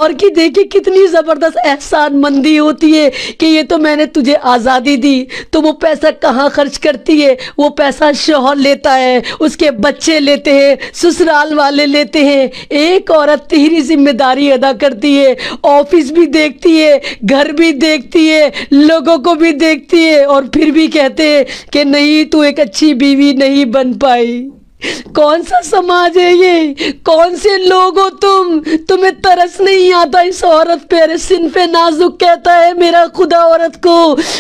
اور کہ دیکھیں کتنی زبردست احسان مندی ہوتی ہے کہ یہ تو میں نے تجھے آزادی دی، تو وہ پیسہ کہاں خرچ کرتی ہے؟ وہ پیسہ شوہر لیتا ہے، اس کے بچے لیتے ہیں، سسرال والے لیتے ہیں۔ ایک عورت تیری ذمہ داری ادا کرتی ہے، آفس بھی دیکھتی ہے، گھر بھی دیکھتی ہے، لوگوں کو بھی دیکھتی ہے، اور پھر بھی کہتے ہیں کہ نہیں تو ایک اچھی بیوی نہیں بن پائی۔ کون سا سماج ہے یہ؟ کون سے لوگ ہو تم؟ تمہیں ترس نہیں آتا اس عورت پہ؟ صنف نازک کہتا ہے میرا خدا عورت کو،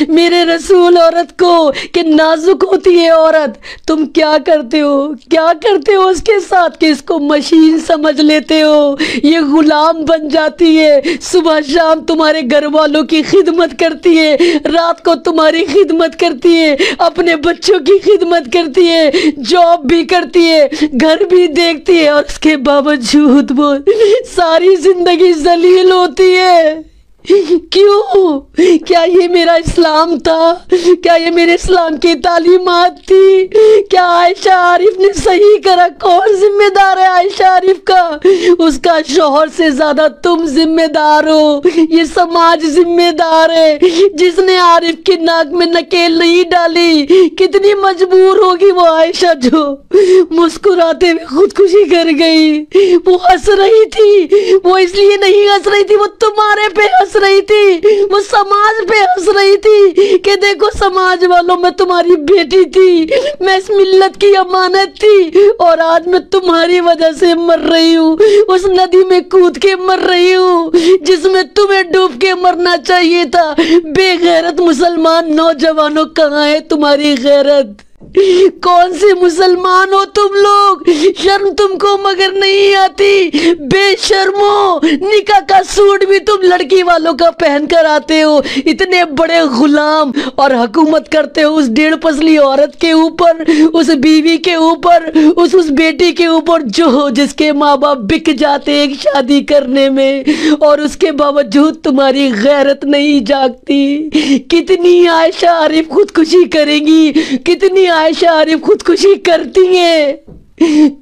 میرے رسول عورت کو کہ نازک ہوتی ہے عورت۔ تم کیا کرتے ہو؟ کیا کرتے ہو اس کے ساتھ کہ اس کو مشین سمجھ لیتے ہو؟ یہ غلام بن جاتی ہے، صبح شام تمہارے گھر والوں کی خدمت کرتی ہے، رات کو تمہاری خدمت کرتی ہے، اپنے بچوں کی خدمت کرتی ہے، جاب بھی کرتی ہے، گھر بھی دیکھتی ہے، اور اس کے باوجود وہ ساری زندگی ذلیل ہوتی ہے۔ کیوں؟ کیا یہ میرا اسلام تھا؟ کیا یہ میرے اسلام کی تعلیمات تھی؟ کیا عائشہ عارف نے صحیح کرا؟ کون ذمہ دار ہے عائشہ عارف کا؟ اس کا شوہر سے زیادہ تم ذمہ دار ہو، یہ سماج ذمہ دار ہے۔ جس نے عارف کی ناک میں نکیل نہیں ڈالی، کتنی مجبور ہوگی وہ عائشہ جو مسکراتے ہوئے خودکشی کر گئی۔ وہ ہنس رہی تھی، وہ اس لیے نہیں ہنس رہی تھی، وہ تمہارے پہ ہنس رہی تھی، وہ سماج پہ ہنس رہی تھی کہ دیکھو سماج والوں میں تمہاری بیٹی تھی، میں اس ملت کی امانت تھی، اور آج میں تمہاری وجہ سے مر رہی ہوں، اس ندی میں کود کے مر رہی ہوں جس میں تمہیں ڈوب کے مرنا چاہیے تھا۔ بے غیرت مسلمان نوجوانوں، کہاں ہے تمہاری غیرت؟ کون سے مسلمان ہو تم لوگ؟ شرم تم کو مگر نہیں آتی؟ بے شرمو، نکاح کا سوٹ بھی تم لڑکی والوں کا پہن کر آتے ہو، اتنے بڑے غلام، اور حکومت کرتے ہو اس ڈیڑھ پسلی عورت کے اوپر، اس بیوی کے اوپر، اس بیٹی کے اوپر جو جس کے ماں باپ بک جاتے ایک شادی کرنے میں، اور اس کے باوجود تمہاری غیرت نہیں جاگتی۔ کتنی عائشہ عارف خودکشی کریں گی؟ کتنی عائشہ عارف خودکشی کرتی ہیں؟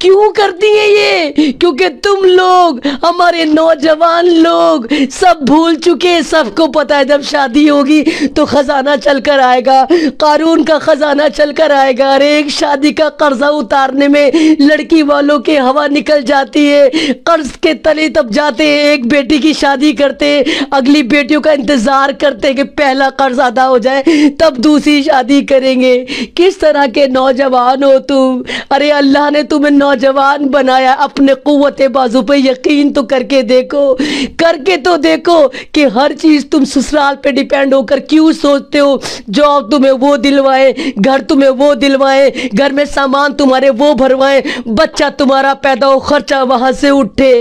کیوں کرتی ہیں یہ؟ کیونکہ تم لوگ، ہمارے نوجوان لوگ سب بھول چکے۔ سب کو پتا ہے جب شادی ہوگی تو خزانہ چل کر آئے گا، قارون کا خزانہ چل کر آئے گا۔ ارے ایک شادی کا قرضہ اتارنے میں لڑکی والوں کے ہوا نکل جاتی ہے، قرض کے تلے تب جاتے ہیں، ایک بیٹی کی شادی کرتے ہیں، اگلی بیٹیوں کا انتظار کرتے ہیں کہ پہلا قرض ادا ہو جائے تب دوسری شادی کریں گے۔ کس طرح کے نوجوان ہو تم؟ ارے اللہ نے تمہیں نوجوان بنایا، اپنے قوت بازو پہ یقین تو کر کے دیکھو، کر کے تو دیکھو کہ ہر چیز تم سسرال پہ ڈیپینڈ ہو کر کیوں سوچتے ہو؟ جاب تمہیں وہ دلوائے، گھر تمہیں وہ دلوائے، گھر میں سامان تمہارے وہ بھروائے، بچہ تمہارا پیدا ہو، خرچہ وہاں سے اٹھے۔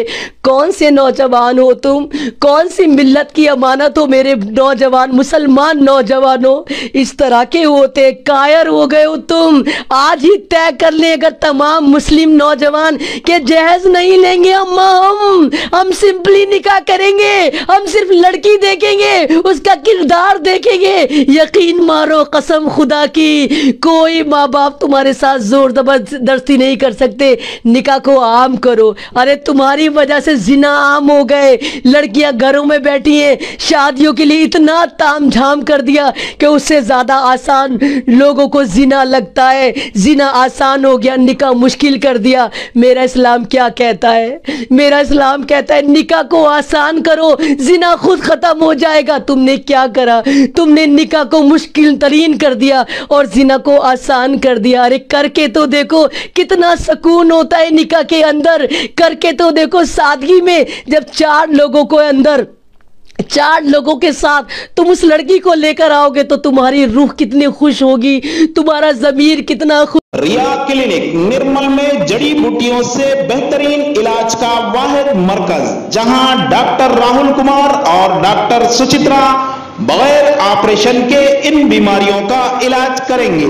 کون سے نوجوان ہو تم؟ کون سی ملت کی امانت ہو میرے نوجوان مسلمان نوجوانوں؟ اس طرح کے ہوتے کائر ہو گئے ہو تم۔ آج ہی طے کر لیں اگر تمام مسلم نوجوان کہ جہیز نہیں لیں گے ہم سمپلی نکاح کریں گے، ہم صرف لڑکی دیکھیں گے، اس کا کردار دیکھیں گے۔ یقین مارو قسم خدا کی، کوئی ماں باپ تمہارے ساتھ زور زبردستی نہیں کر سکتے۔ نکاح کو عام کرو۔ ارے تمہاری وجہ سے زنا عام ہو گئے، لڑکیاں گھروں میں بیٹھی ہیں، شادیوں کے لیے اتنا تام جھام کر دیا کہ اس سے زیادہ آسان لوگوں کو زنا لگتا ہے، زنا آسان ہو گیا، نکاح مشکل کر دیا۔ میرا اسلام کیا کہتا ہے؟ میرا اسلام کہتا ہے نکاح کو آسان کرو، زنا خود ختم ہو جائے گا۔ تم نے کیا کرا؟ تم نے نکاح کو مشکل ترین کر دیا اور زنا کو آسان کر دیا۔ ارے کر کے تو دیکھو کتنا سکون ہوتا ہے نکاح کے اندر، کر کے تو دیکھو سادگی میں جب چار لوگوں کے ساتھ تم اس لڑکی کو لے کر آؤ گے تو تمہاری روح کتنی خوش ہوگی، تمہارا ضمیر کتنا خوش۔ ریا کلینک نرمل میں جڑی بوٹیوں سے بہترین علاج کا واحد مرکز، جہاں ڈاکٹر راہل کمار اور ڈاکٹر سچترا بغیر آپریشن کے ان بیماریوں کا علاج کریں گے۔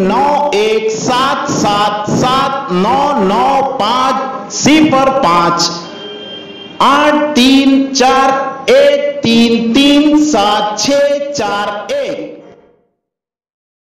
9177799505 83413374641।